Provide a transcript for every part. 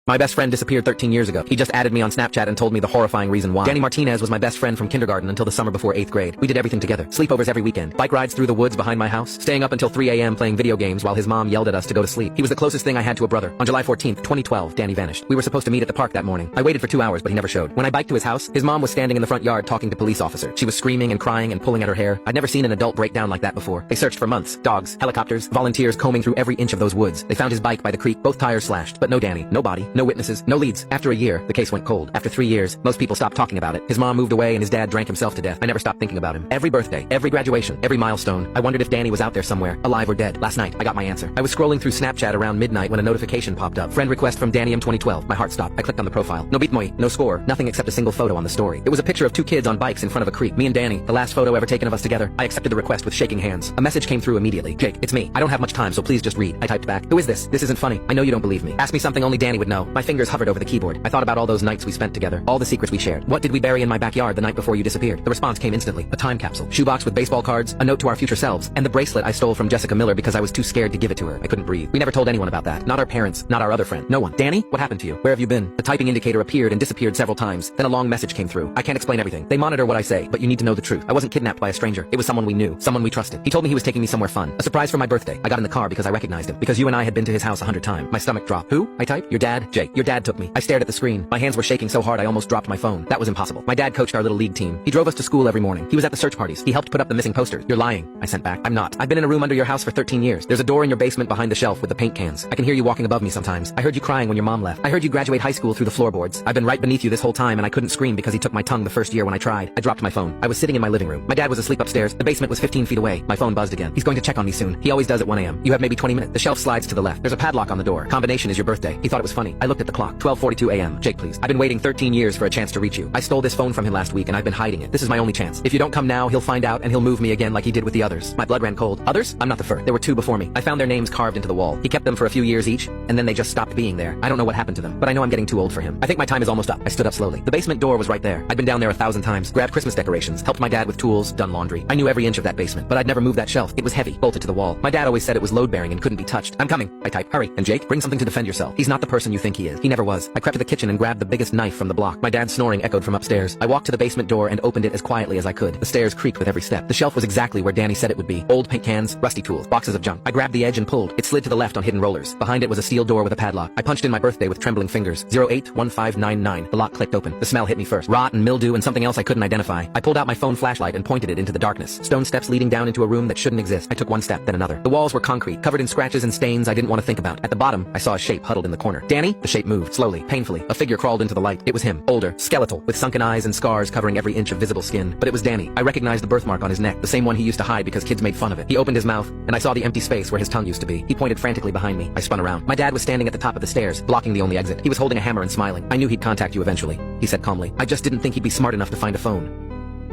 My best friend disappeared 13 years ago. He just added me on Snapchat and told me the horrifying reason why. Danny Martinez was my best friend from kindergarten until the summer before 8th grade. We did everything together. Sleepovers every weekend. Bike rides through the woods behind my house. Staying up until 3 a.m. playing video games while his mom yelled at us to go to sleep. He was the closest thing I had to a brother. On July 14th, 2012, Danny vanished. We were supposed to meet at the park that morning. I waited for 2 hours, but he never showed. When I biked to his house, his mom was standing in the front yard talking to police officer. She was screaming and crying and pulling at her hair. I'd never seen an adult break down like that before. They searched for months. Dogs, helicopters, volunteers combing through every inch of those woods. They found his bike by the creek, both tires slashed, but no Danny, no body, no witnesses, no leads. After a year, the case went cold. After 3 years, most people stopped talking about it. His mom moved away and his dad drank himself to death. I never stopped thinking about him. Every birthday, every graduation, every milestone, I wondered if Danny was out there somewhere, alive or dead. Last night, I got my answer. I was scrolling through Snapchat around midnight when a notification popped up. Friend request from Danny M 2012. My heart stopped. I clicked on the profile. No bitmoy, no score, nothing except a single photo on the story. It was a picture of 2 kids on bikes in front of a creek. Me and Danny, the last photo ever taken of us together. I accepted the request with shaking hands. A message came through immediately. Jake, it's me. I don't have much time, so please just read. I typed back. Who is this? This isn't funny. I know you don't believe me. Ask me something only Danny would know. My fingers hovered over the keyboard. I thought about all those nights we spent together. All the secrets we shared. What did we bury in my backyard the night before you disappeared? The response came instantly. A time capsule. Shoebox with baseball cards, a note to our future selves, and the bracelet I stole from Jessica Miller because I was too scared to give it to her. I couldn't breathe. We never told anyone about that. Not our parents, not our other friend. No one. Danny? What happened to you? Where have you been? The typing indicator appeared and disappeared several times. Then a long message came through. I can't explain everything. They monitor what I say, but you need to know the truth. I wasn't kidnapped by a stranger. It was someone we knew. Someone we trusted. He told me he was taking me somewhere fun. A surprise for my birthday. I got in the car because I recognized him. Because you and I had been to his house 100 times. My stomach dropped. Who? I typed. Your dad? Jake. Your dad took me. I stared at the screen. My hands were shaking so hard I almost dropped my phone. That was impossible. My dad coached our little league team. He drove us to school every morning. He was at the search parties. He helped put up the missing posters. You're lying. I sent back. I'm not. I've been in a room under your house for 13 years. There's a door in your basement behind the shelf with the paint cans. I can hear you walking above me sometimes. I heard you crying when your mom left. I heard you graduate high school through the floorboards. I've been right beneath you this whole time and I couldn't scream because he took my tongue the first year when I tried. I dropped my phone. I was sitting in my living room. My dad was asleep upstairs. The basement was 15 feet away. My phone buzzed again. He's going to check on me soon. He always does at 1 a.m. You have maybe 20 minutes. The shelf slides to the left. There's a padlock on the door. Combination is your birthday. He thought it was funny. I looked at the clock. 12:42 a.m. Jake, please. I've been waiting 13 years for a chance to reach you. I stole this phone from him last week and I've been hiding it. This is my only chance. If you don't come now, he'll find out and he'll move me again like he did with the others. My blood ran cold. Others? I'm not the first. There were 2 before me. I found their names carved into the wall. He kept them for a few years each, and then they just stopped being there. I don't know what happened to them, but I know I'm getting too old for him. I think my time is almost up. I stood up slowly. The basement door was right there. I'd been down there 1,000 times, grabbed Christmas decorations, helped my dad with tools, done laundry. I knew every inch of that basement, but I'd never moved that shelf. It was heavy, bolted to the wall. My dad always said it was load-bearing and couldn't be touched. I'm coming. I typed. Hurry. And Jake, bring something to defend yourself. He's not the person you think he is. He never was. I crept to the kitchen and grabbed the biggest knife from the block. My dad's snoring echoed from upstairs. I walked to the basement door and opened it as quietly as I could. The stairs creaked with every step. The shelf was exactly where Danny said it would be. Old paint cans, rusty tools, boxes of junk. I grabbed the edge and pulled. It slid to the left on hidden rollers. Behind it was a steel door with a padlock. I punched in my birthday with trembling fingers. 081599. The lock clicked open. The smell hit me first. Rot and mildew and something else I couldn't identify. I pulled out my phone flashlight and pointed it into the darkness. Stone steps leading down into a room that shouldn't exist. I took one step, then another. The walls were concrete, covered in scratches and stains I didn't want to think about. At the bottom, I saw a shape huddled in the corner. Danny? The shape moved, slowly, painfully. A figure crawled into the light. It was him. Older, skeletal, with sunken eyes and scars covering every inch of visible skin. But it was Danny. I recognized the birthmark on his neck, the same one he used to hide because kids made fun of it. He opened his mouth, and I saw the empty space where his tongue used to be. He pointed frantically behind me. I spun around. My dad was standing at the top of the stairs, blocking the only exit. He was holding a hammer and smiling. I knew he'd contact you eventually, he said calmly. I just didn't think he'd be smart enough to find a phone.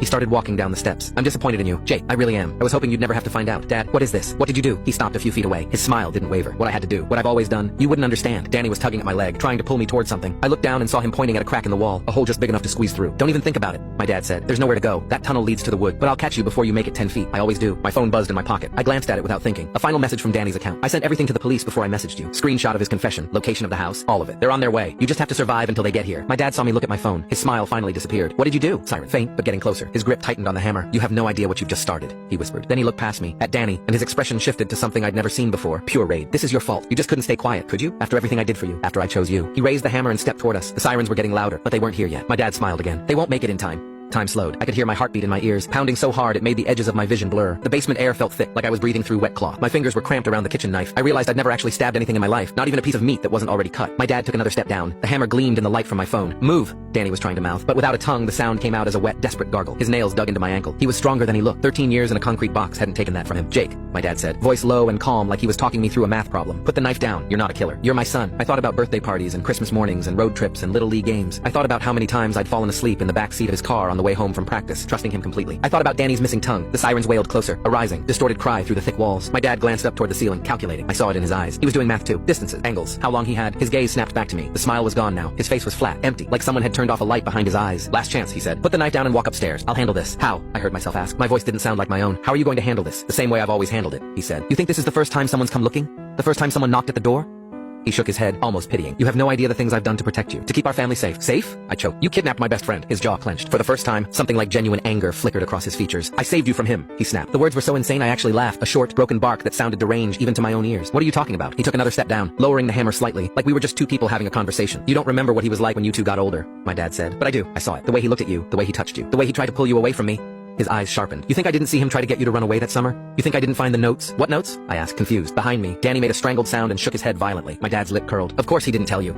He started walking down the steps. I'm disappointed in you. Jake, I really am. I was hoping you'd never have to find out. Dad, what is this? What did you do? He stopped a few feet away. His smile didn't waver. What I had to do. What I've always done. You wouldn't understand. Danny was tugging at my leg, trying to pull me towards something. I looked down and saw him pointing at a crack in the wall, a hole just big enough to squeeze through. Don't even think about it, my dad said. There's nowhere to go. That tunnel leads to the wood, but I'll catch you before you make it 10 feet. I always do. My phone buzzed in my pocket. I glanced at it without thinking. A final message from Danny's account. I sent everything to the police before I messaged you. Screenshot of his confession, location of the house, all of it. They're on their way. You just have to survive until they get here. My dad saw me look at my phone. His smile finally disappeared. What did you do? Siren. Faint, but getting closer. His grip tightened on the hammer. You have no idea what you've just started, he whispered. Then he looked past me, at Danny, and his expression shifted to something I'd never seen before. Pure rage. This is your fault. You just couldn't stay quiet, could you? After everything I did for you. After I chose you. He raised the hammer and stepped toward us. The sirens were getting louder, but they weren't here yet. My dad smiled again. They won't make it in time. Time slowed. I could hear my heartbeat in my ears, pounding so hard it made the edges of my vision blur. The basement air felt thick, like I was breathing through wet cloth. My fingers were cramped around the kitchen knife. I realized I'd never actually stabbed anything in my life, not even a piece of meat that wasn't already cut. My dad took another step down. The hammer gleamed in the light from my phone. Move, Danny was trying to mouth, but without a tongue, the sound came out as a wet, desperate gargle. His nails dug into my ankle. He was stronger than he looked. 13 years in a concrete box hadn't taken that from him. Jake, my dad said, voice low and calm like he was talking me through a math problem. Put the knife down. You're not a killer. You're my son. I thought about birthday parties and Christmas mornings and road trips and little league games. I thought about how many times I'd fallen asleep in the back seat of his car on the way home from practice, trusting him completely. I thought about Danny's missing tongue. The sirens wailed closer, a rising, distorted cry through the thick walls. My dad glanced up toward the ceiling, calculating. I saw it in his eyes. He was doing math too. Distances, angles, how long he had. His gaze snapped back to me. The smile was gone now. His face was flat, empty, like someone had turned off a light behind his eyes. Last chance, he said. Put the knife down and walk upstairs. I'll handle this. How? I heard myself ask. My voice didn't sound like my own. How are you going to handle this? The same way I've always handled it, he said. You think this is the first time someone's come looking? The first time someone knocked at the door? He shook his head, almost pitying. You have no idea the things I've done to protect you, to keep our family safe. Safe? I choked. You kidnapped my best friend. His jaw clenched. For the first time, something like genuine anger flickered across his features. I saved you from him, he snapped. The words were so insane I actually laughed, a short, broken bark that sounded deranged even to my own ears. What are you talking about? He took another step down, lowering the hammer slightly, like we were just two people having a conversation. You don't remember what he was like when you two got older, my dad said. But I do. I saw it. The way he looked at you, the way he touched you, the way he tried to pull you away from me. His eyes sharpened. You think I didn't see him try to get you to run away that summer? You think I didn't find the notes? What notes? I asked, confused. Behind me, Danny made a strangled sound and shook his head violently. My dad's lip curled. Of course he didn't tell you.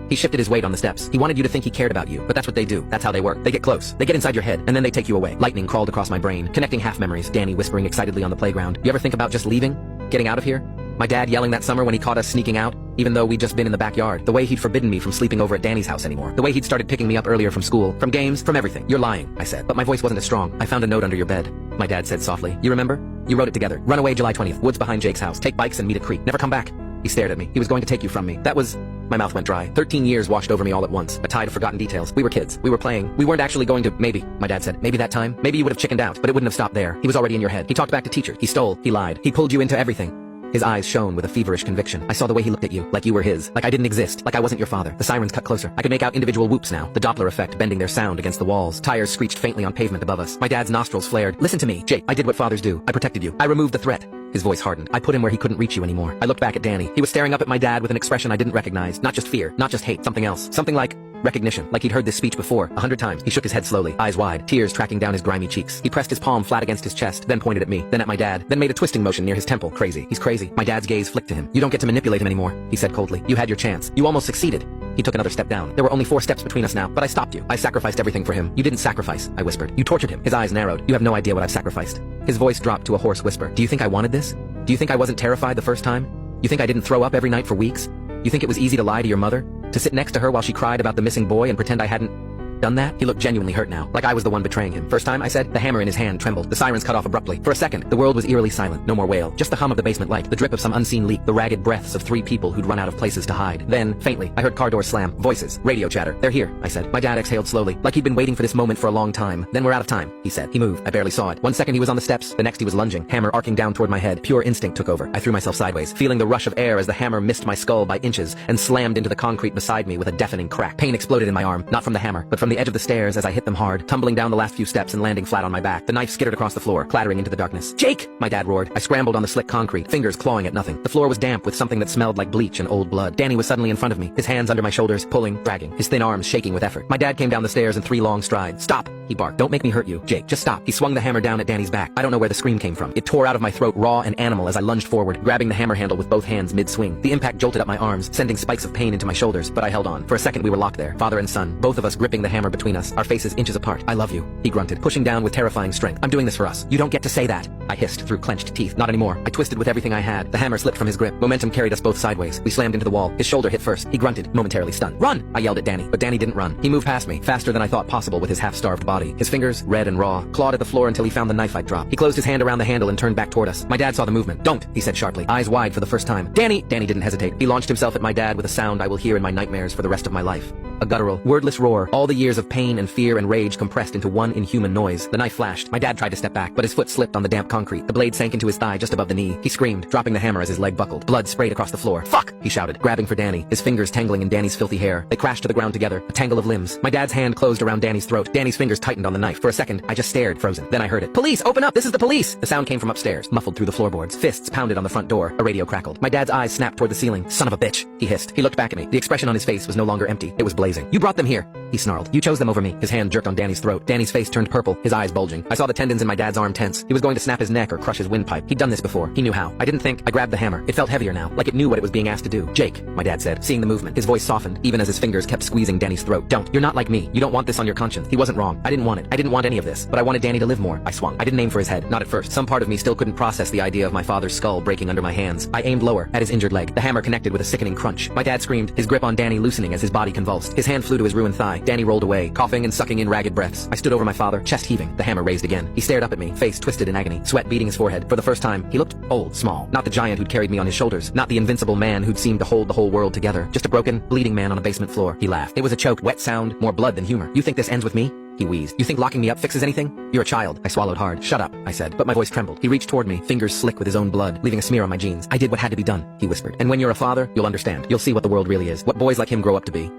He shifted his weight on the steps. He wanted you to think he cared about you, but that's what they do. That's how they work. They get close. They get inside your head, and then they take you away. Lightning crawled across my brain, connecting half memories, Danny whispering excitedly on the playground. You ever think about just leaving? Getting out of here? My dad yelling that summer when he caught us sneaking out, even though we'd just been in the backyard. The way he'd forbidden me from sleeping over at Danny's house anymore. The way he'd started picking me up earlier from school, from games, from everything. You're lying, I said. But my voice wasn't as strong. I found a note under your bed, my dad said softly. You remember? You wrote it together. Run away July 20th, woods behind Jake's house. Take bikes and meet at creek. Never come back. He stared at me. He was going to take you from me. That was... My mouth went dry. 13 years washed over me all at once. A tide of forgotten details. We were kids. We were playing. We weren't actually going to... Maybe, my dad said. Maybe that time. Maybe you would have chickened out, but it wouldn't have stopped there. He was already in your head. He talked back to teacher. He stole. He lied. He pulled you into everything. His eyes shone with a feverish conviction. I saw the way he looked at you, like you were his, like I didn't exist, like I wasn't your father. The sirens cut closer. I could make out individual whoops now, the Doppler effect bending their sound against the walls. Tires screeched faintly on pavement above us. My dad's nostrils flared. Listen to me, Jake. I did what fathers do. I protected you. I removed the threat. His voice hardened. I put him where he couldn't reach you anymore. I looked back at Danny. He was staring up at my dad with an expression I didn't recognize. Not just fear, not just hate, something else. Something like recognition, like he'd heard this speech before, 100 times. He shook his head slowly, eyes wide, tears tracking down his grimy cheeks. He pressed his palm flat against his chest, then pointed at me, then at my dad, then made a twisting motion near his temple. Crazy. He's crazy. My dad's gaze flicked to him. You don't get to manipulate him anymore, he said coldly. You had your chance. You almost succeeded. He took another step down. There were only 4 steps between us now, but I stopped you. I sacrificed everything for him. You didn't sacrifice, I whispered. You tortured him. His eyes narrowed. You have no idea what I've sacrificed. His voice dropped to a hoarse whisper. Do you think I wanted this? Do you think I wasn't terrified the first time? You think I didn't throw up every night for weeks? You think it was easy to lie to your mother? To sit next to her while she cried about the missing boy and pretend I hadn't done that? He looked genuinely hurt now, like I was the one betraying him. First time, I said. The hammer in his hand trembled. The sirens cut off abruptly. For a second, the world was eerily silent. No more wail. Just the hum of the basement light, the drip of some unseen leak, the ragged breaths of 3 people who'd run out of places to hide. Then, faintly, I heard car doors slam. Voices. Radio chatter. They're here, I said. My dad exhaled slowly, like he'd been waiting for this moment for a long time. Then we're out of time, he said. He moved. I barely saw it. 1 second he was on the steps, the next he was lunging, hammer arcing down toward my head. Pure instinct took over. I threw myself sideways, feeling the rush of air as the hammer missed my skull by inches and slammed into the concrete beside me with a deafening crack. Pain exploded in my arm, not from the hammer, but from the edge of the stairs as I hit them hard, tumbling down the last few steps and landing flat on my back. The knife skittered across the floor, clattering into the darkness. Jake! My dad roared. I scrambled on the slick concrete, fingers clawing at nothing. The floor was damp with something that smelled like bleach and old blood. Danny was suddenly in front of me, his hands under my shoulders, pulling, dragging, his thin arms shaking with effort. My dad came down the stairs in 3 long strides. Stop! He barked. Don't make me hurt you, Jake. Just stop. He swung the hammer down at Danny's back. I don't know where the scream came from. It tore out of my throat raw and animal as I lunged forward, grabbing the hammer handle with both hands mid-swing. The impact jolted up my arms, sending spikes of pain into my shoulders, but I held on. For a second we were locked there, father and son, both of us gripping the hammer between us, our faces inches apart. I love you, he grunted, pushing down with terrifying strength. I'm doing this for us. You don't get to say that, I hissed through clenched teeth. Not anymore. I twisted with everything I had. The hammer slipped from his grip. Momentum carried us both sideways. We slammed into the wall. His shoulder hit first. He grunted, momentarily stunned. Run! I yelled at Danny, but Danny didn't run. He moved past me, faster than I thought possible with his half-starved body. His fingers, red and raw, clawed at the floor until he found the knife I'd dropped. He closed his hand around the handle and turned back toward us. My dad saw the movement. Don't, he said sharply, eyes wide for the first time. Danny! Danny didn't hesitate. He launched himself at my dad with a sound I will hear in my nightmares for the rest of my life. A guttural, wordless roar, all the years of pain and fear and rage compressed into one inhuman noise. The knife flashed. My dad tried to step back, but his foot slipped on the damp concrete. The blade sank into his thigh just above the knee. He screamed, dropping the hammer as his leg buckled. Blood sprayed across the floor. Fuck! He shouted, grabbing for Danny, his fingers tangling in Danny's filthy hair. They crashed to the ground together, a tangle of limbs. My dad's hand closed around Danny's throat. Danny's fingers tightened on the knife. For a second, I just stared, frozen. Then I heard it. Police! Open up! This is the police! The sound came from upstairs, muffled through the floorboards. Fists pounded on the front door. A radio crackled. My dad's eyes snapped toward the ceiling. Son of a bitch! He hissed. He looked back at me. The expression on his face was no longer empty. It was blazing. You brought them here! He snarled. You chose them over me. His hand jerked on Danny's throat. Danny's face turned purple, his eyes bulging. I saw the tendons in my dad's arm tense. He was going to snap his neck or crush his windpipe. He'd done this before. He knew how. I didn't think. I grabbed the hammer. It felt heavier now, like it knew what it was being asked to do. Jake, my dad said, seeing the movement. His voice softened, even as his fingers kept squeezing Danny's throat. Don't. You're not like me. You don't want this on your conscience. He wasn't wrong. I didn't want it. I didn't want any of this. But I wanted Danny to live more. I swung. I didn't aim for his head. Not at first. Some part of me still couldn't process the idea of my father's skull breaking under my hands. I aimed lower, at his injured leg. The hammer connected with a sickening crunch. My dad screamed, his grip on Danny loosening as his body convulsed. His hand flew to his ruined thigh. Danny rolled away, coughing and sucking in ragged breaths. I stood over my father, chest heaving. The hammer raised again. He stared up at me, face twisted in agony, sweat beading his forehead. For the first time, he looked old, small. Not the giant who'd carried me on his shoulders. Not the invincible man who'd seemed to hold the whole world together. Just a broken, bleeding man on a basement floor. He laughed. It was a choked, wet sound, more blood than humor. You think this ends with me? he wheezed. You think locking me up fixes anything? You're a child. I swallowed hard. Shut up, I said, but my voice trembled. He reached toward me, fingers slick with his own blood, leaving a smear on my jeans. I did what had to be done, he whispered. And when you're a father, you'll understand. You'll see what the world really is, what boys like him grow up to be.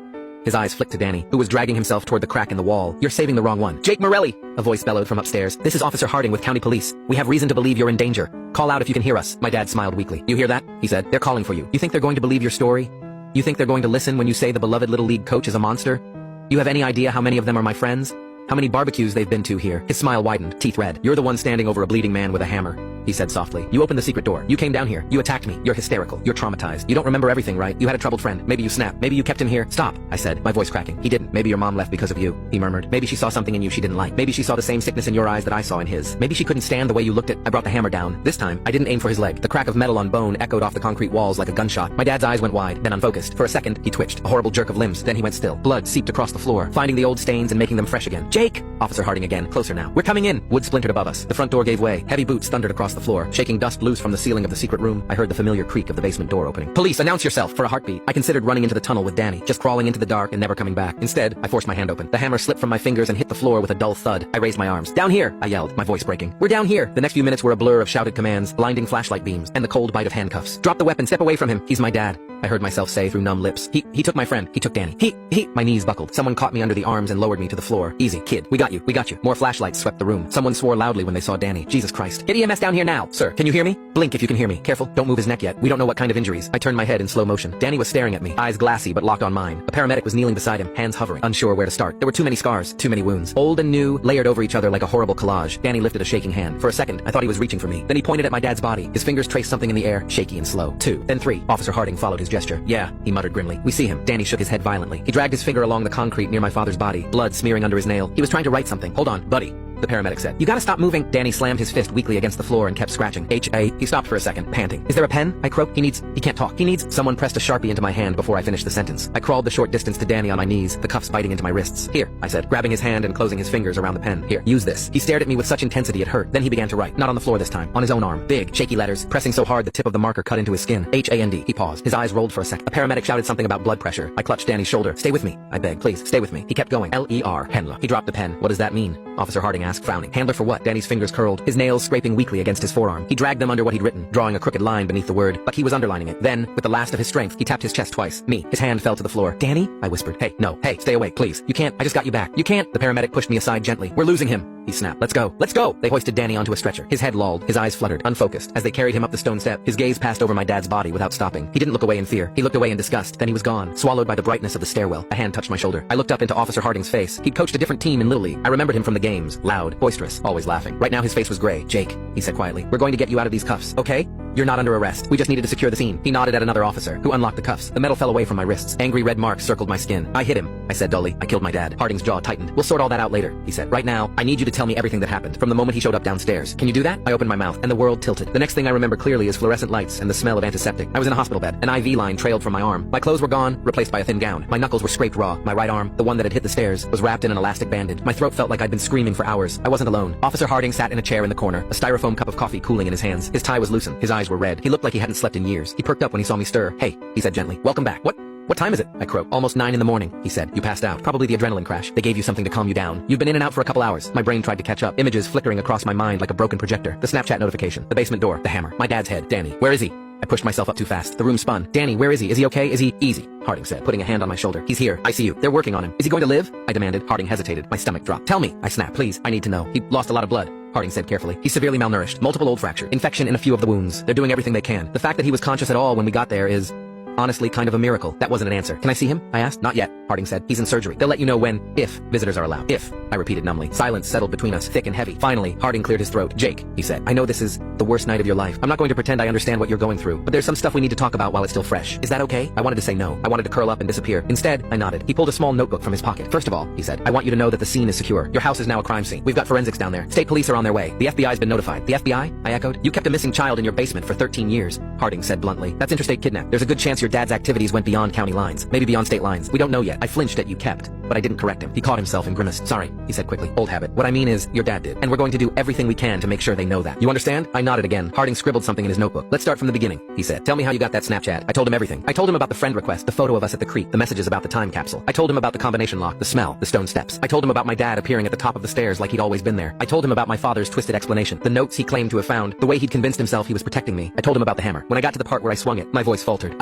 His eyes flicked to Danny, who was dragging himself toward the crack in the wall. You're saving the wrong one. Jake Morelli! A voice bellowed from upstairs. This is Officer Harding with County Police. We have reason to believe you're in danger. Call out if you can hear us. My dad smiled weakly. You hear that? He said. They're calling for you. You think they're going to believe your story? You think they're going to listen when you say the beloved Little League coach is a monster? You have any idea how many of them are my friends? How many barbecues they've been to here? His smile widened, teeth red. You're the one standing over a bleeding man with a hammer, he said softly. You opened the secret door. You came down here. You attacked me. You're hysterical. You're traumatized. You don't remember everything, right? You had a troubled friend. Maybe you snapped. Maybe you kept him here. Stop, I said, my voice cracking. He didn't. Maybe your mom left because of you, he murmured. Maybe she saw something in you she didn't like. Maybe she saw the same sickness in your eyes that I saw in his. Maybe she couldn't stand the way you looked at. I brought the hammer down. This time, I didn't aim for his leg. The crack of metal on bone echoed off the concrete walls like a gunshot. My dad's eyes went wide, then unfocused. For a second, he twitched. A horrible jerk of limbs. Then he went still. Blood seeped across the floor, finding the old stains and making them fresh again. Jake! Officer Harding again. Closer now. We're coming in. Wood splintered above us. The front door gave way. Heavy boots thundered across the floor, shaking dust loose from the ceiling of the secret room. I heard the familiar creak of the basement door opening. Police, announce yourself! For a heartbeat, I considered running into the tunnel with Danny, just crawling into the dark and never coming back. Instead, I forced my hand open. The hammer slipped from my fingers and hit the floor with a dull thud. I raised my arms. Down here! I yelled, my voice breaking. We're down here! The next few minutes were a blur of shouted commands, blinding flashlight beams, and the cold bite of handcuffs. Drop the weapon, step away from him. He's my dad, I heard myself say through numb lips. He took my friend. He took Danny. My knees buckled. Someone caught me under the arms and lowered me to the floor. Easy, kid. We got you. We got you. More flashlights swept the room. Someone swore loudly when they saw Danny. Jesus Christ. Get EMS down here now. Sir, can you hear me? Blink if you can hear me. Careful, don't move his neck yet. We don't know what kind of injuries. I turned my head in slow motion. Danny was staring at me, eyes glassy but locked on mine. A paramedic was kneeling beside him, hands hovering, unsure where to start. There were too many scars, too many wounds. Old and new, layered over each other like a horrible collage. Danny lifted a shaking hand. For a second, I thought he was reaching for me. Then he pointed at my dad's body. His fingers traced something in the air, shaky and slow. 2, then 3. Officer Harding followed his gesture. Yeah, he muttered grimly. We see him. Danny shook his head violently. He dragged his finger along the concrete near my father's body, blood smearing under his nail. He was trying to write something. Hold on, buddy, the paramedic said. You gotta stop moving. Danny slammed his fist weakly against the floor and kept scratching. He stopped for a second, panting. Is there a pen? I croaked. He can't talk. Someone pressed a Sharpie into my hand before I finished the sentence. I crawled the short distance to Danny on my knees, the cuffs biting into my wrists. Here, I said, grabbing his hand and closing his fingers around the pen. Here, use this. He stared at me with such intensity it hurt. Then he began to write. Not on the floor this time. On his own arm. Big, shaky letters, pressing so hard the tip of the marker cut into his skin. H-A-N-D. He paused. His eyes rolled for a second. A paramedic shouted something about blood pressure. I clutched Danny's shoulder. Stay with me, I begged. Please, stay with me. He kept going. L-E-R. Handler. He dropped the pen. What does that mean? Officer Harding asked, frowning. Handler for what? Danny's fingers curled, his nails scraping weakly against his forearm. He dragged them under what he'd written, drawing a crooked line beneath the word, but he was underlining it. Then, with the last of his strength, he tapped his chest twice. Me. His hand fell to the floor. Danny? I whispered. Hey, no. Hey, stay awake, please. You can't. I just got you back. You can't. The paramedic pushed me aside gently. We're losing him, he snapped. Let's go. Let's go. They hoisted Danny onto a stretcher. His head lolled, his eyes fluttered, unfocused. As they carried him up the stone step, his gaze passed over my dad's body without stopping. He didn't look away in fear. He looked away in disgust. Then he was gone, swallowed by the brightness of the stairwell. A hand touched my shoulder. I looked up into Officer Harding's face. He'd coached a different team in Little League. I remembered him from the games. Loud, boisterous, always laughing. Right now his face was gray. Jake, he said quietly, we're going to get you out of these cuffs, okay? You're not under arrest. We just needed to secure the scene. He nodded at another officer, who unlocked the cuffs. The metal fell away from my wrists. Angry red marks circled my skin. I hit him, I said dully. I killed my dad. Harding's jaw tightened. We'll sort all that out later, he said. Right now, I need you to tell me everything that happened, from the moment he showed up downstairs. Can you do that? I opened my mouth, and the world tilted. The next thing I remember clearly is fluorescent lights and the smell of antiseptic. I was in a hospital bed. An IV line trailed from my arm. My clothes were gone, replaced by a thin gown. My knuckles were scraped raw. My right arm, the one that had hit the stairs, was wrapped in an elastic bandage. My throat felt like I'd been screaming for hours. I wasn't alone. Officer Harding sat in a chair in the corner, a styrofoam cup of coffee cooling in his hands. His tie was loosened. His eyes were red. He looked like he hadn't slept in years. He perked up when he saw me stir. Hey, he said gently. Welcome back. What time is it? I croaked. Almost 9 in the morning, he said. You passed out. Probably the adrenaline crash. They gave you something to calm you down. You've been in and out for a couple hours. My brain tried to catch up. Images flickering across my mind like a broken projector. The Snapchat notification. The basement door. The hammer. My dad's head. Danny. Where is he? I pushed myself up too fast. The room spun. Danny, where is he? Is he okay? Is he easy? Harding said, putting a hand on my shoulder. He's here. I see you. They're working on him. Is he going to live? I demanded. Harding hesitated. My stomach dropped. Tell me. I snapped. Please. I need to know. He lost a lot of blood. Harding said carefully. He's severely malnourished. Multiple old fractures. Infection in a few of the wounds. They're doing everything they can. The fact that he was conscious at all when we got there is honestly kind of a miracle. That wasn't an answer. Can I see him? I asked. Not yet, Harding said. He's in surgery. They'll let you know if visitors are allowed. If, I repeated numbly. Silence settled between us, thick and heavy. Finally, Harding cleared his throat. Jake, he said, I know this is the worst night of your life. I'm not going to pretend I understand what you're going through, but there's some stuff we need to talk about while it's still fresh. Is that okay? I wanted to say no. I wanted to curl up and disappear. Instead, I nodded. He pulled a small notebook from his pocket. First of all, he said, I want you to know that the scene is secure. Your house is now a crime scene. We've got forensics down there. State police are on their way. The FBI's been notified. The FBI? I echoed. You kept a missing child in your basement for 13 years, Harding said bluntly. That's interstate kidnap. There's a good chance your dad's activities went beyond county lines, maybe beyond state lines. We don't know yet. I flinched at you kept. but I didn't correct him. He caught himself and grimaced. Sorry, he said quickly. Old habit. What I mean is, your dad did. And we're going to do everything we can to make sure they know that. You understand? I nodded again. Harding scribbled something in his notebook. Let's start from the beginning, he said. Tell me how you got that Snapchat. I told him everything. I told him about the friend request, the photo of us at the creek, the messages about the time capsule. I told him about the combination lock, the smell, the stone steps. I told him about my dad appearing at the top of the stairs like he'd always been there. I told him about my father's twisted explanation, the notes he claimed to have found, the way he'd convinced himself he was protecting me. I told him about the hammer. When I got to the part where I swung it, my voice faltered.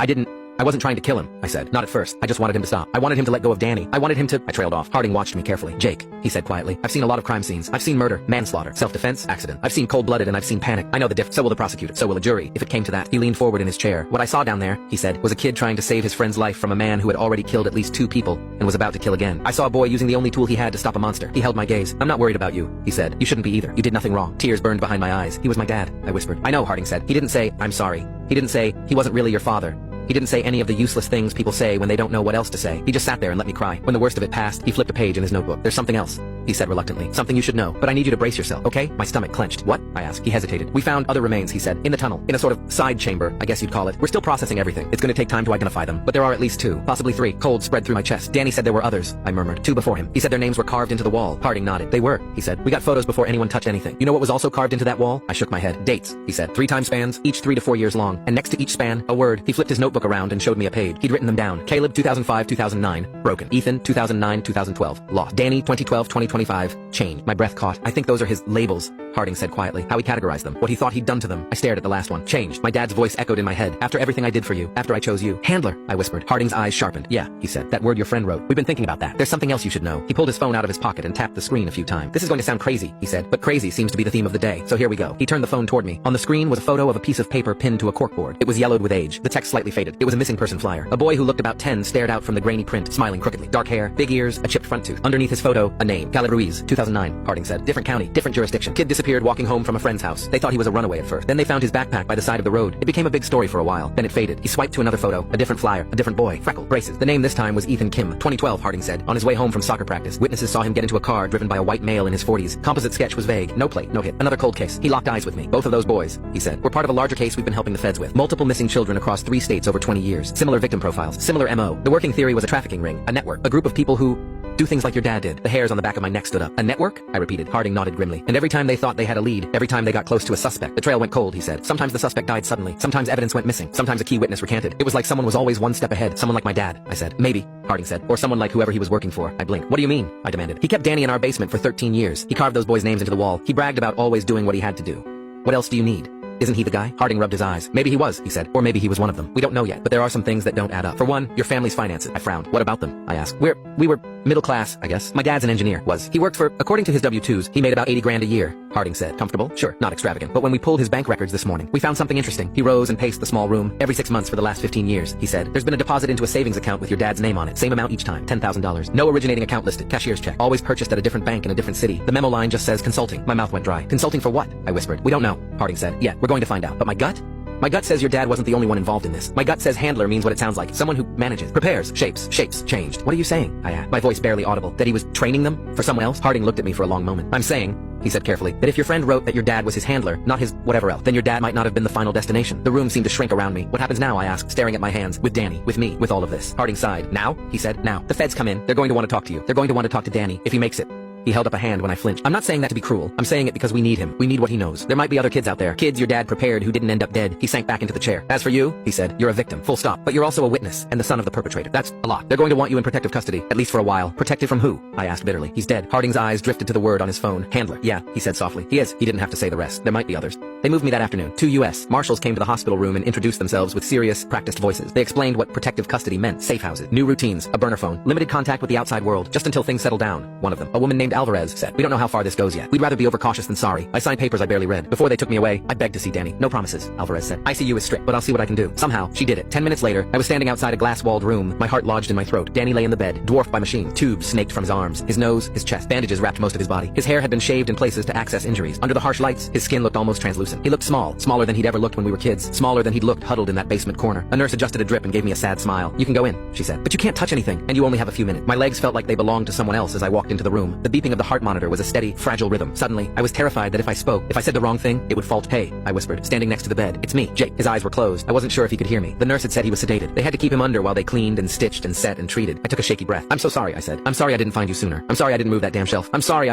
I wasn't trying to kill him, I said. Not at first. I just wanted him to stop. I wanted him to let go of Danny. I wanted him to... I trailed off. Harding watched me carefully. Jake, he said quietly. I've seen a lot of crime scenes. I've seen murder, manslaughter, self-defense, accident. I've seen cold-blooded and I've seen panic. I know the difference. So will the prosecutor. So will a jury, if it came to that. He leaned forward in his chair. What I saw down there, he said, was a kid trying to save his friend's life from a man who had already killed at least 2 people and was about to kill again. I saw a boy using the only tool he had to stop a monster. He held my gaze. I'm not worried about you, he said. You shouldn't be either. You did nothing wrong. Tears burned behind my eyes. He was my dad, I whispered. I know, Harding said. He didn't say, I'm sorry. He didn't say, he wasn't really your father. He didn't say any of the useless things people say when they don't know what else to say. He just sat there and let me cry. When the worst of it passed, he flipped a page in his notebook. There's something else, he said reluctantly. Something you should know, but I need you to brace yourself, okay? My stomach clenched. What? I asked. He hesitated. We found other remains, he said, in the tunnel, in a sort of side chamber, I guess you'd call it. We're still processing everything. It's gonna take time to identify them, but there are at least 2, possibly 3. Cold spread through my chest. Danny said there were others, I murmured. 2 before him. He said their names were carved into the wall. Harding nodded. They were, he said. We got photos before anyone touched anything. You know what was also carved into that wall? I shook my head. Dates, he said. 3-time spans, each 3 to 4 years long, and next to each span, a word. He flipped his notebook around and showed me a page. He'd written them down. Caleb 2005-2009, broken. Ethan 2009-2012, lost. Danny 2012-2025, changed. My breath caught. I think those are his labels, Harding said quietly. How he categorized them, what he thought he'd done to them. I stared at the last one. Changed. My dad's voice echoed in my head. After everything I did for you, after I chose you. Handler, I whispered. Harding's eyes sharpened. Yeah, he said. That word your friend wrote. We've been thinking about that. There's something else you should know. He pulled his phone out of his pocket and tapped the screen a few times. This is going to sound crazy, he said, but crazy seems to be the theme of the day. So here we go. He turned the phone toward me. On the screen was a photo of a piece of paper pinned to a corkboard. It was yellowed with age. The text slightly faded. It was a missing person flyer. A boy who looked about 10 stared out from the grainy print, smiling crookedly. Dark hair, big ears, a chipped front tooth. Underneath his photo, a name. Caleb Ruiz, 2009, Harding said. Different county, different jurisdiction. Kid disappeared walking home from a friend's house. They thought he was a runaway at first. Then they found his backpack by the side of the road. It became a big story for a while. Then it faded. He swiped to another photo. A different flyer. A different boy. Freckled. Braces. The name this time was Ethan Kim. 2012, Harding said. On his way home from soccer practice, witnesses saw him get into a car driven by a white male in his 40s. Composite sketch was vague. No plate, no hit. Another cold case. He locked eyes with me. Both of those boys, he said, were part of a larger case we've been helping the feds with. Multiple missing children across 3 states over 20 years. Similar victim profiles. Similar MO. The working theory was a trafficking ring. A network. A group of people who do things like your dad did. The hairs on the back of my neck stood up. A network? I repeated. Harding nodded grimly. And every time they thought they had a lead, every time they got close to a suspect, the trail went cold, he said. Sometimes the suspect died suddenly. Sometimes evidence went missing. Sometimes a key witness recanted. It was like someone was always one step ahead. Someone like my dad, I said. Maybe, Harding said. Or someone like whoever he was working for. I blinked. What do you mean? I demanded. He kept Danny in our basement for 13 years. He carved those boys' names into the wall. He bragged about always doing what he had to do. What else do you need? Isn't he the guy? Harding rubbed his eyes. Maybe he was, he said. Or maybe he was one of them. We don't know yet, but there are some things that don't add up. For one, your family's finances. I frowned. What about them? I asked. We were middle class, I guess. My dad's an engineer. He worked for, according to his W-2s, he made about 80 grand a year. Harding said. Comfortable? Sure, not extravagant. But when we pulled his bank records this morning, we found something interesting. He rose and paced the small room. Every 6 months for the last 15 years, he said. There's been a deposit into a savings account with your dad's name on it. Same amount each time. $10,000. No originating account listed. Cashier's check. Always purchased at a different bank in a different city. The memo line just says consulting. My mouth went dry. Consulting for what? I whispered. We don't know, Harding said. Yeah, we're going to find out. But my gut? My gut says your dad wasn't the only one involved in this. My gut says handler means what it sounds like. Someone who manages, prepares, shapes, changed. What are you saying? I asked, my voice barely audible. That he was training them for someone else? Harding looked at me for a long moment. I'm saying, he said carefully, that if your friend wrote that your dad was his handler, not his whatever else, then your dad might not have been the final destination. The room seemed to shrink around me. What happens now? I asked, staring at my hands. With Danny, with me, with all of this. Harding sighed. Now? He said. Now. The feds come in. They're going to want to talk to you. They're going to want to talk to Danny, if he makes it. He held up a hand when I flinched. I'm not saying that to be cruel. I'm saying it because we need him. We need what he knows. There might be other kids out there. Kids your dad prepared who didn't end up dead. He sank back into the chair. As for you, he said, you're a victim. Full stop. But you're also a witness and the son of the perpetrator. That's a lot. They're going to want you in protective custody, at least for a while. Protected from who? I asked bitterly. He's dead. Harding's eyes drifted to the word on his phone. Handler. Yeah, he said softly. He is. He didn't have to say the rest. There might be others. They moved me that afternoon. 2 U.S. Marshals came to the hospital room and introduced themselves with serious, practiced voices. They explained what protective custody meant. Safe houses, new routines, a burner phone, limited contact with the outside world, just until things settle down. One of them, a woman named Alvarez, said, we don't know how far this goes yet. We'd rather be overcautious than sorry. I signed papers I barely read. Before they took me away, I begged to see Danny. No promises, Alvarez said. ICU is strict, but I'll see what I can do. Somehow, she did it. 10 minutes later, I was standing outside a glass-walled room, my heart lodged in my throat. Danny lay in the bed, dwarfed by machine. Tubes snaked from his arms, his nose, his chest. Bandages wrapped most of his body. His hair had been shaved in places to access injuries. Under the harsh lights, his skin looked almost translucent. person. He looked small, smaller than he'd ever looked when we were kids, smaller than he'd looked huddled in that basement corner. A nurse adjusted a drip and gave me a sad smile. "You can go in," she said, "but you can't touch anything, and you only have a few minutes." My legs felt like they belonged to someone else as I walked into the room. The beeping of the heart monitor was a steady, fragile rhythm. Suddenly, I was terrified that if I spoke, if I said the wrong thing, it would falter. "Hey," I whispered, standing next to the bed. "It's me, Jake." His eyes were closed. I wasn't sure if he could hear me. The nurse had said he was sedated. They had to keep him under while they cleaned and stitched and set and treated. I took a shaky breath. "I'm so sorry," I said. "I'm sorry I didn't find you sooner. I'm sorry I didn't move that damn shelf. I'm sorry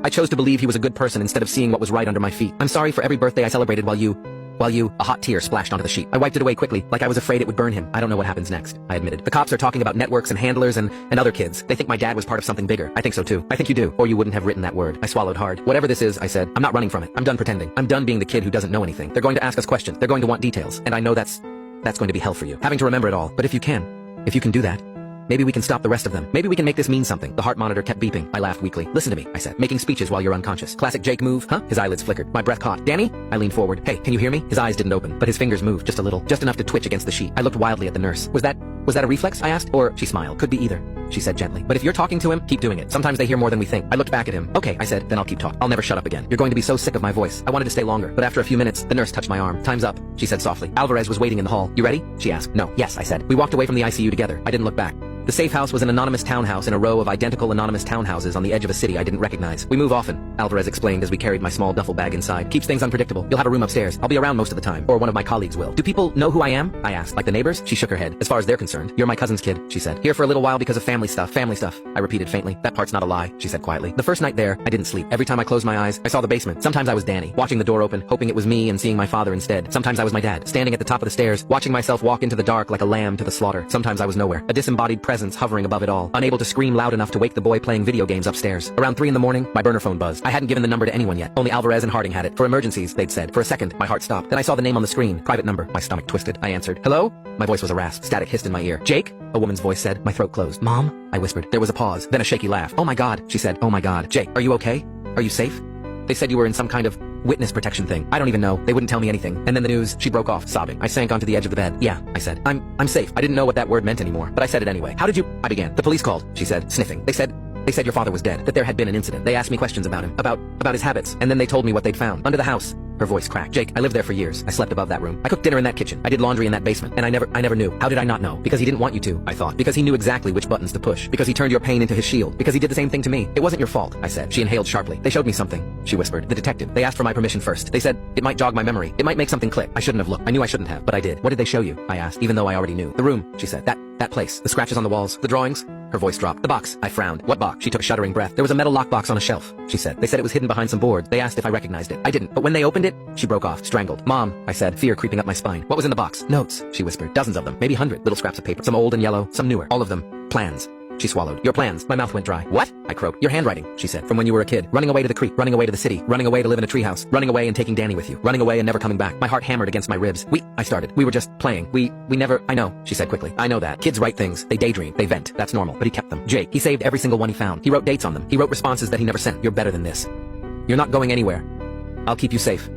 I chose to believe he was a good person instead of seeing what was right under my feet. I'm sorry for every birthday I celebrated while you, a hot tear splashed onto the sheet. I wiped it away quickly, like I was afraid it would burn him. I don't know what happens next," I admitted. "The cops are talking about networks and handlers and other kids. They think my dad was part of something bigger. I think so too. I think you do, or you wouldn't have written that word." I swallowed hard. "Whatever this is," I said, "I'm not running from it. I'm done pretending. I'm done being the kid who doesn't know anything. They're going to ask us questions. They're going to want details. And I know that's going to be hell for you, having to remember it all. But if you can do that, maybe we can stop the rest of them. Maybe we can make this mean something." The heart monitor kept beeping. I laughed weakly. "Listen to me," I said, "making speeches while you're unconscious. Classic Jake move, huh?" His eyelids flickered. My breath caught. "Danny?" I leaned forward. "Hey, can you hear me?" His eyes didn't open, but his fingers moved just a little, just enough to twitch against the sheet. I looked wildly at the nurse. Was that a reflex?" I asked. "Or," she smiled, "could be either," she said gently. "But if you're talking to him, keep doing it. Sometimes they hear more than we think." I looked back at him. "Okay," I said, "then I'll keep talking. I'll never shut up again. You're going to be so sick of my voice." I wanted to stay longer, but after a few minutes, the nurse touched my arm. "Time's up," she said softly. Alvarez was waiting in the hall. "You ready?" she asked. "No." "Yes," I said. We walked away from the ICU together. I didn't look back. The safe house was an anonymous townhouse in a row of identical anonymous townhouses on the edge of a city I didn't recognize. "We move often," Alvarez explained as we carried my small duffel bag inside. "Keeps things unpredictable. You'll have a room upstairs. I'll be around most of the time. Or one of my colleagues will." "Do people know who I am?" I asked. "Like the neighbors?" She shook her head. "As far as they're concerned, you're my cousin's kid," she said. "Here for a little while because of family stuff." "Family stuff," I repeated faintly. "That part's not a lie," she said quietly. "The first night there, I didn't sleep. Every time I closed my eyes, I saw the basement. Sometimes I was Danny, watching the door open, hoping it was me and seeing my father instead. Sometimes I was my dad, standing at the top of the stairs, watching myself walk into the dark like a lamb to the slaughter. Sometimes I was nowhere, a disembodied presence hovering above it all, unable to scream loud enough to wake the boy playing video games upstairs. Around 3 a.m, my burner phone buzzed. I hadn't given the number to anyone yet. Only Alvarez and Harding had it. For emergencies, they'd said. For a second, my heart stopped. Then I saw the name on the screen. Private number. My stomach twisted. I answered. "Hello?" My voice was a rasp. Static hissed in my ear. "Jake?" A woman's voice said. My throat closed. "Mom?" I whispered. There was a pause, then a shaky laugh. "Oh my God," she said. "Oh my God. Jake, are you okay? Are you safe? They said you were in some kind of witness protection thing. I don't even know. They wouldn't tell me anything." And then the news. She broke off, sobbing. I sank onto the edge of the bed. "Yeah," I said. I'm safe." I didn't know what that word meant anymore, but I said it anyway. "How did you—" I began. "The police called," she said, sniffing. They said your father was dead, that there had been an incident. They asked me questions about him, about his habits, and then they told me what they'd found. Under the house." Her voice cracked. "Jake, I lived there for years. I slept above that room. I cooked dinner in that kitchen. I did laundry in that basement. And I never knew. How did I not know? Because he didn't want you to, I thought. Because he knew exactly which buttons to push. Because he turned your pain into his shield. Because he did the same thing to me. It wasn't your fault," I said. She inhaled sharply. "They showed me something," she whispered. "The detective. They asked for my permission first. They said it might jog my memory. It might make something click. I shouldn't have looked. I knew I shouldn't have, but I did." "What did they show you?" I asked, even though I already knew. "The room," she said. That place. The scratches on the walls. The drawings." Her voice dropped. "The box." I frowned. "What box?" She took a shuddering breath. "There was a metal lockbox on a shelf," she said. "They said it was hidden behind some boards. They asked if I recognized it. I didn't. But when they opened it," she broke off, strangled. "Mom," I said, fear creeping up my spine. "What was in the box?" "Notes," she whispered. "Dozens of them. Maybe 100. Little scraps of paper. Some old and yellow, some newer. All of them. Plans." She swallowed. "Your plans." My mouth went dry. "What?" I croaked. "Your handwriting," she said. "From when you were a kid. Running away to the creek. Running away to the city. Running away to live in a treehouse. Running away and taking Danny with you. Running away and never coming back." My heart hammered against my ribs. I started. "We were just playing. We never—" "I know," she said quickly. "I know that. Kids write things. They daydream. They vent. That's normal. But he kept them. Jake, he saved every single one he found. He wrote dates on them. He wrote responses that he never sent. You're better than this. You're not going anywhere. I'll keep you safe."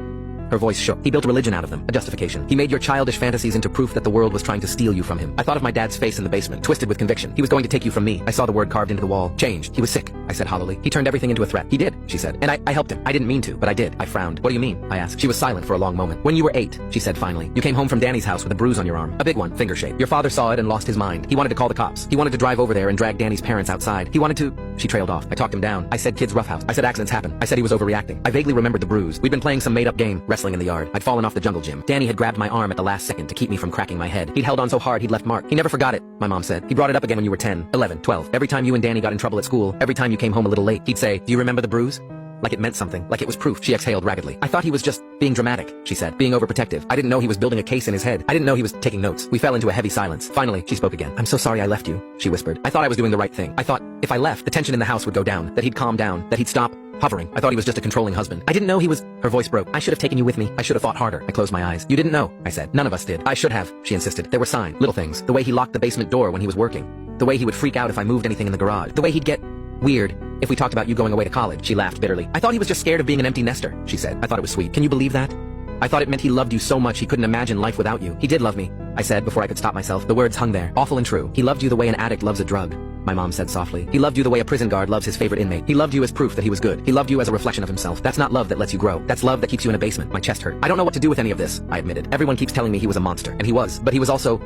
Her voice shook. "He built a religion out of them, a justification. He made your childish fantasies into proof that the world was trying to steal you from him." I thought of my dad's face in the basement, twisted with conviction. He was going to take you from me. I saw the word carved into the wall. "Changed. He was sick," I said hollowly. "He turned everything into a threat." "He did," she said. "And I helped him. I didn't mean to, but I did." I frowned. "What do you mean?" I asked. She was silent for a long moment. "When you were 8, she said finally, you came home from Danny's house with a bruise on your arm. A big one, finger shape. Your father saw it and lost his mind. He wanted to call the cops. He wanted to drive over there and drag Danny's parents outside. He wanted to—" She trailed off. I talked him down. I said kids roughhouse. I said accidents happen. I said he was overreacting. I vaguely remembered the bruise. We'd been playing some made-up game, wrestling in the yard. I'd fallen off the jungle gym. Danny had grabbed my arm at the last second to keep me from cracking my head. He'd held on so hard he'd left mark. He never forgot it, my mom said. He brought it up again when you were 10, 11, 12. Every time you and Danny got in trouble at school, every time you came home a little late, he'd say, "Do you remember the bruise?" Like it meant something, like it was proof. She exhaled raggedly. "I thought he was just being dramatic," she said, "being overprotective. I didn't know he was building a case in his head. I didn't know he was taking notes." We fell into a heavy silence. Finally, she spoke again. "I'm so sorry I left you," she whispered. "I thought I was doing the right thing. I thought if I left, the tension in the house would go down, that he'd calm down, that he'd stop hovering. I thought he was just a controlling husband. I didn't know he was—" Her voice broke. "I should have taken you with me. I should have fought harder." I closed my eyes. "You didn't know," I said. "None of us did." "I should have," she insisted. "There were signs, little things. The way he locked the basement door when he was working. The way he would freak out if I moved anything in the garage. The way he'd get weird if we talked about you going away to college." She laughed bitterly. "I thought he was just scared of being an empty nester," she said. I thought it was sweet. "Can you believe that? I thought it meant he loved you so much he couldn't imagine life without you." "He did love me," I said before I could stop myself. The words hung there, awful and true. "He loved you the way an addict loves a drug. my mom said softly. He loved you the way a prison guard loves his favorite inmate. He loved you as proof that he was good. He loved you as a reflection of himself. That's not love that lets you grow. That's love that keeps you in a basement. My chest hurt. I don't know what to do with any of this, I admitted. Everyone keeps telling me he was a monster, and he was, but he was also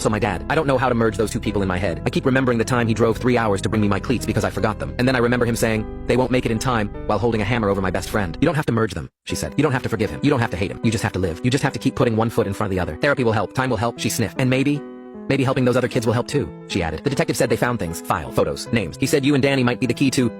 my dad. I don't know how to merge those two people in my head. I keep remembering the time he drove 3 hours to bring me my cleats because I forgot them. And then I remember him saying, "They won't make it in time," while holding a hammer over my best friend. You don't have to merge them, she said. You don't have to forgive him. You don't have to hate him. You just have to live. You just have to keep putting one foot in front of the other. Therapy will help. Time will help, she sniffed. And maybe helping those other kids will help too, she added. The detective said they found things, file, photos, names. He said you and Danny might be the key to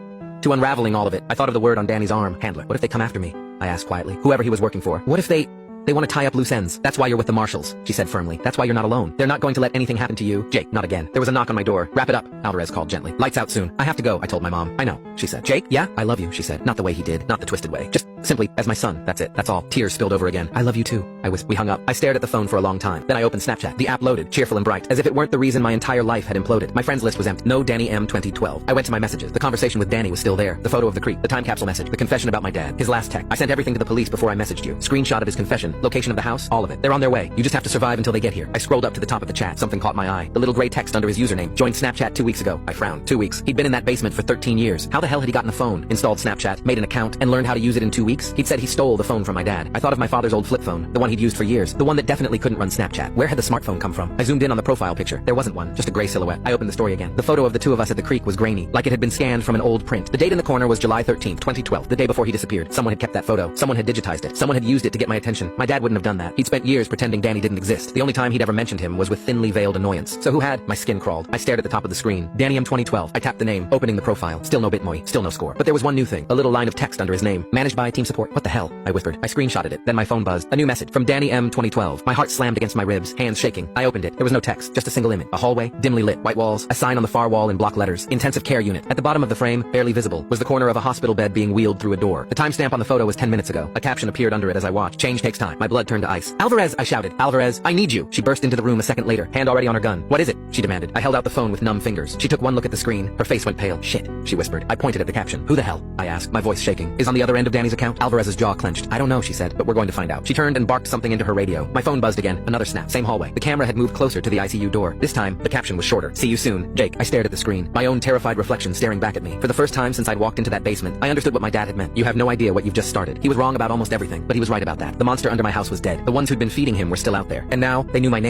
unraveling all of it. I thought of the word on Danny's arm, handler. What if they come after me? I asked quietly. Whoever he was working for. What if they want to tie up loose ends? That's why you're with the marshals, she said firmly. That's why you're not alone. They're not going to let anything happen to you. Jake, not again. There was a knock on my door. Wrap it up, Alvarez called gently. Lights out soon. I have to go, I told my mom. I know, she said. Jake? Yeah? I love you, she said. Not the way he did. Not the twisted way. Just simply as my son. That's it. That's all. Tears spilled over again. I love you too. We hung up. I stared at the phone for a long time. Then I opened Snapchat. The app loaded, cheerful and bright, as if it weren't the reason my entire life had imploded. My friends list was empty. No Danny M 2012. I went to my messages. The conversation with Danny was still there. The photo of the creek, the time capsule message, the confession about my dad, his last text. I sent everything to the police before I messaged you. Screenshot of his confession, location of the house, all of it. They're on their way. You just have to survive until they get here. I scrolled up to the top of the chat. Something caught my eye. The little gray text under his username. Joined Snapchat 2 weeks ago. I frowned. 2 weeks. He'd been in that basement for 13 years. How the hell had he gotten a phone, installed Snapchat, made an account, and learned how to use it in 2 weeks? He'd said he stole the phone from my dad. I thought of my father's old flip phone, the one he'd used for years, the one that definitely couldn't run Snapchat. Where had the smartphone come from? I zoomed in on the profile picture. There wasn't one, just a gray silhouette. I opened the story again. The photo of the two of us at the creek was grainy, like it had been scanned from an old print. The date in the corner was July 13th, 2012, the day before he disappeared. Someone had kept that photo. Someone had digitized it. Someone had used it to get my attention. My dad wouldn't have done that. He'd spent years pretending Danny didn't exist. The only time he'd ever mentioned him was with thinly veiled annoyance. So who had? My skin crawled. I stared at the top of the screen. Danny M 2012. I tapped the name, opening the profile. Still no Bitmoy. Still no score. But there was one new thing. A little line of text under his name. Managed by team support. What the hell? I whispered. I screenshotted it. Then my phone buzzed. A new message from Danny M 2012. My heart slammed against my ribs, hands shaking. I opened it. There was no text, just a single image. A hallway, dimly lit, white walls, a sign on the far wall in block letters. Intensive care unit. At the bottom of the frame, barely visible, was the corner of a hospital bed being wheeled through a door. The timestamp on the photo was 10 minutes ago. A caption appeared under it as I watched. Change takes time. My blood turned to ice. Alvarez, I shouted. Alvarez, I need you. She burst into the room a second later, hand already on her gun. What is it? She demanded. I held out the phone with numb fingers. She took one look at the screen. Her face went pale. Shit, she whispered. I pointed at the caption. Who the hell? I asked, my voice shaking. Is on the other end of Danny's account? Alvarez's jaw clenched. I don't know, she said, but we're going to find out. She turned and barked something into her radio. My phone buzzed again. Another snap. Same hallway. The camera had moved closer to the ICU door. This time, the caption was shorter. See you soon, Jake. I stared at the screen, my own terrified reflection staring back at me. For the first time since I'd walked into that basement, I understood what my dad had meant. You have no idea what you've just started. He was wrong about almost everything, but he was right about that. The monster under my house was dead. The ones who'd been feeding him were still out there. And now, they knew my name.